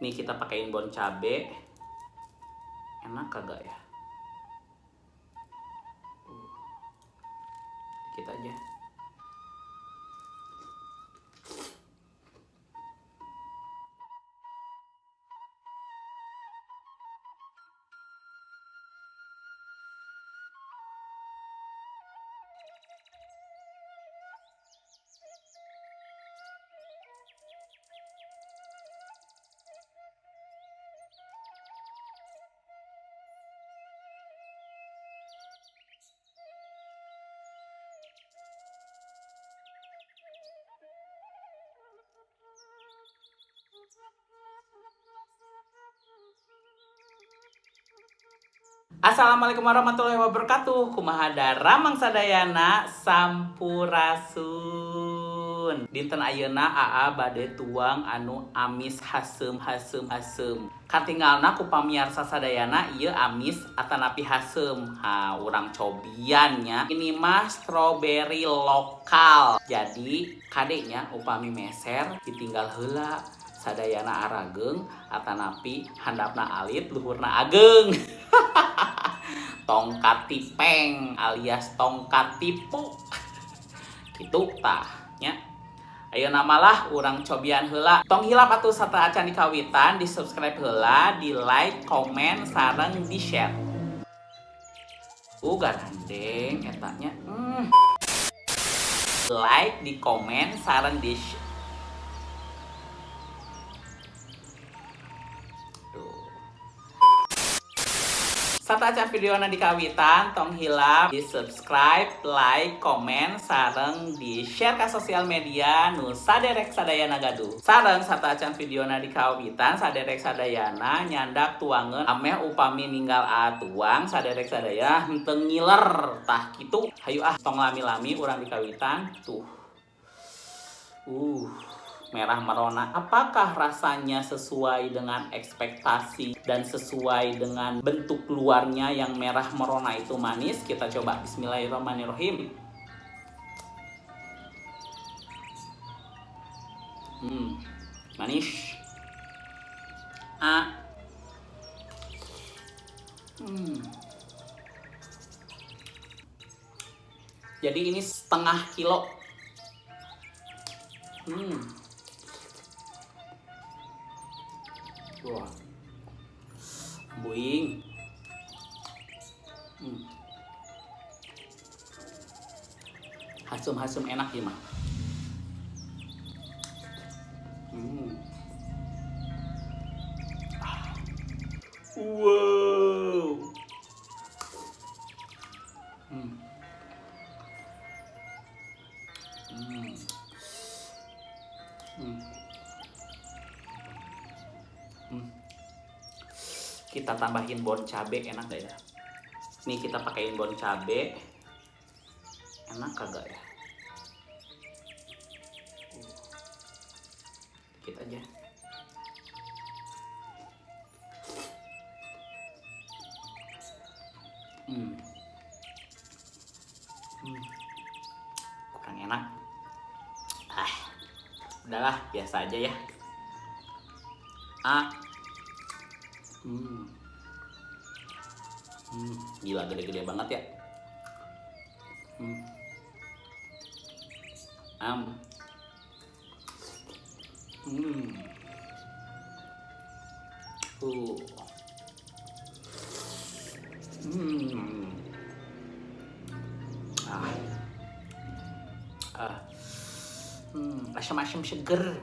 Ini kita pakein bon cabe. Enak kagak ya? Dikit aja. Assalamualaikum warahmatullahi wabarakatuh. Kumaha daramang sadayana sampurasun. Dinten ayeuna AA bade tuang anu amis hasem. Katinggalna ku pamiarsa sadayana ieu amis atanapi hasem. Urang cobiannya ini mah strawberry lokal. Jadi kadenya upami meser ditinggal heula. Sadayana arageng atanapi handapna alit luhurna ageng. Tongkat tipeng alias tongkat tipu gitu tah nya. Ayeuna malah urang cobian heula. Tong hilap atuh sata acan dikawitan, di subscribe heula, di like, komen, sareng di share. Garandeng eta nya. Like, di komen, sareng di share. Sata acan videona dikawitan, tong hilap, di subscribe, like, komen, sareng di share ke sosial media nu saderek sadayana gaduh. Sareng sata acan videona dikawitan, saderek sadayana nyandak tuangeun ameh upami ninggal tuang saderek sadaya henteu ngiler tah kitu. Hayu tong lami-lami urang dikawitan tuh. Merah merona. Apakah rasanya sesuai dengan ekspektasi dan sesuai dengan bentuk luarnya yang merah merona itu manis? Kita coba. Bismillahirrahmanirrahim. Manis. Jadi ini setengah kilo. Wah, buing. Hasum-hasum enak ya mah. Wow. Kita tambahin bon cabe, enak gak ya? Nih kita pakein bon cabe. Enak kagak ya? Dikit aja. Kurang enak. Udahlah, biasa aja ya. Gila gede-gede banget ya. Asam-asam seger.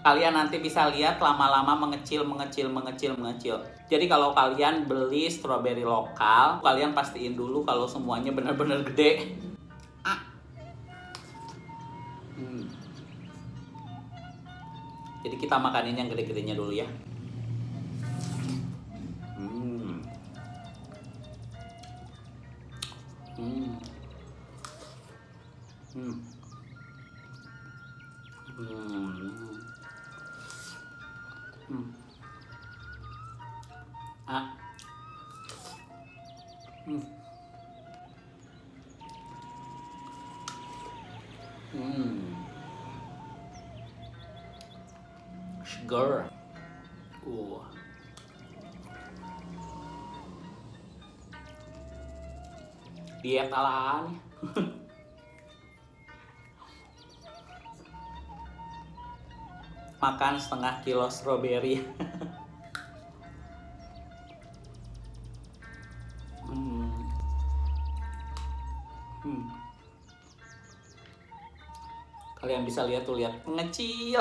Kalian nanti bisa lihat lama-lama mengecil. Jadi kalau kalian beli strawberry lokal, kalian pastiin dulu kalau semuanya benar-benar gede. Jadi kita makanin yang gede-gedenya dulu ya. Hmm. Hmm. Sugar. Diet alaan. Makan setengah kilo stroberi. Hmm. Hmm. Kalian bisa lihat tuh, lihat ngecil.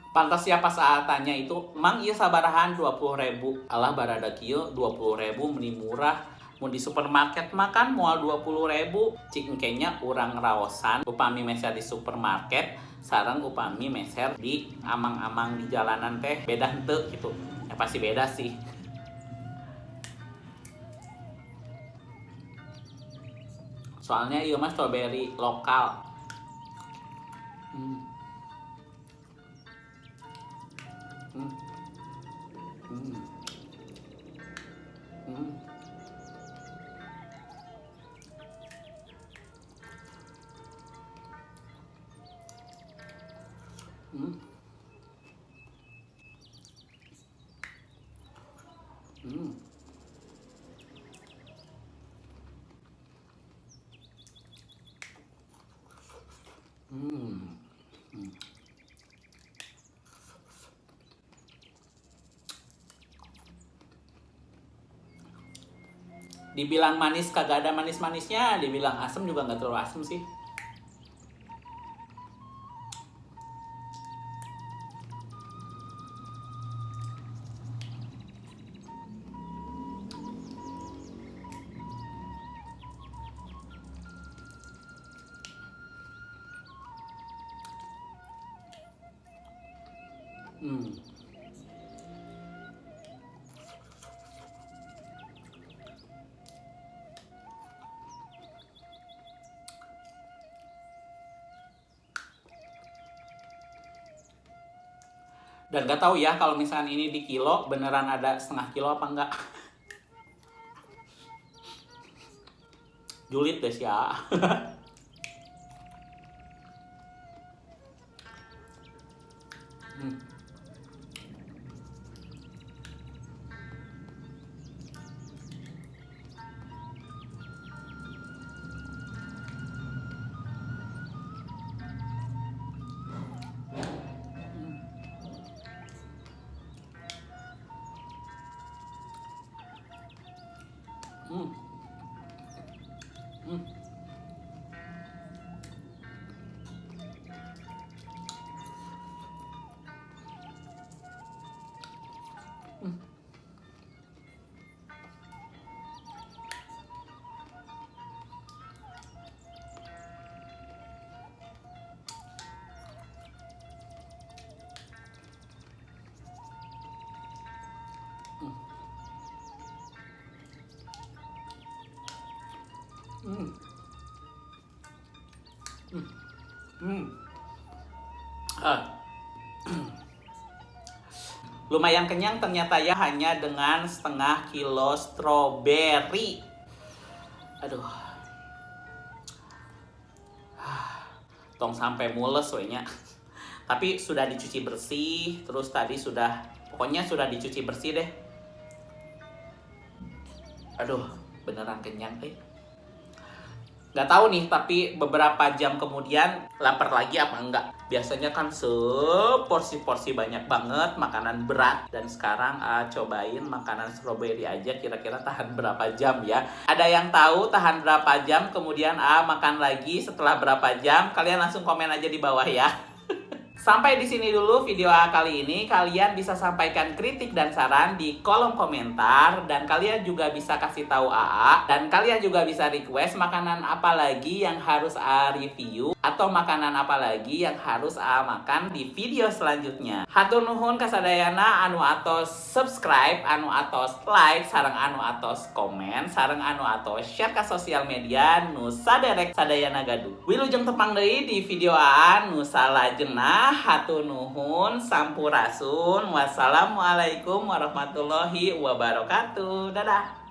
Pantas siapa saat tanya itu, emang iya sabarahan 20.000. Allah barada kieu 20.000 meni murah. Mau di supermarket makan mual 20.000. Cik engkenya urang raosan upami meser di supermarket sareng upami meser di amang-amang di jalanan teh beda henteu gitu. Ya pasti beda sih. Soalnya iya mah strawberry lokal. Hmm. Hmm. Hmm. Hmm. Hmm. Hmm. Hmm. Hmm. Dibilang manis kagak ada manis-manisnya, dibilang asem juga nggak terlalu asem sih. Hmm. Dan nggak tahu ya kalau misalnya ini di kilo beneran ada setengah kilo apa enggak. Julid deh ya. Hmm. Hmm. Hmm. Hmm. Hmm. Hmm. Ah. Lumayan kenyang ternyata ya hanya dengan setengah kilo stroberi. Aduh. Tong sampai mules wehnya. Tapi sudah dicuci bersih, terus tadi pokoknya sudah dicuci bersih deh. Aduh, beneran kenyang Nggak tahu nih, tapi beberapa jam kemudian lapar lagi apa enggak. Biasanya kan seporsi-porsi banyak banget makanan berat. Dan sekarang cobain makanan stroberi aja kira-kira tahan berapa jam ya. Ada yang tahu tahan berapa jam kemudian makan lagi setelah berapa jam? Kalian langsung komen aja di bawah ya. Sampai di sini dulu video kali ini. Kalian bisa sampaikan kritik dan saran di kolom komentar dan kalian juga bisa kasih tahu AA dan kalian juga bisa request makanan apa lagi yang harus AA review atau makanan apa lagi yang harus AA makan di video selanjutnya. Hatur nuhun kasadayana anu atos subscribe, anu atos like, sareng anu atos komen, sareng anu atos share ke sosial media nu saderek sadayana gaduh. Wilujeng tepang deui di video AA nu salajengna. hatur nuhun, sampurasun. Wassalamualaikum warahmatullahi wabarakatuh. Dadah.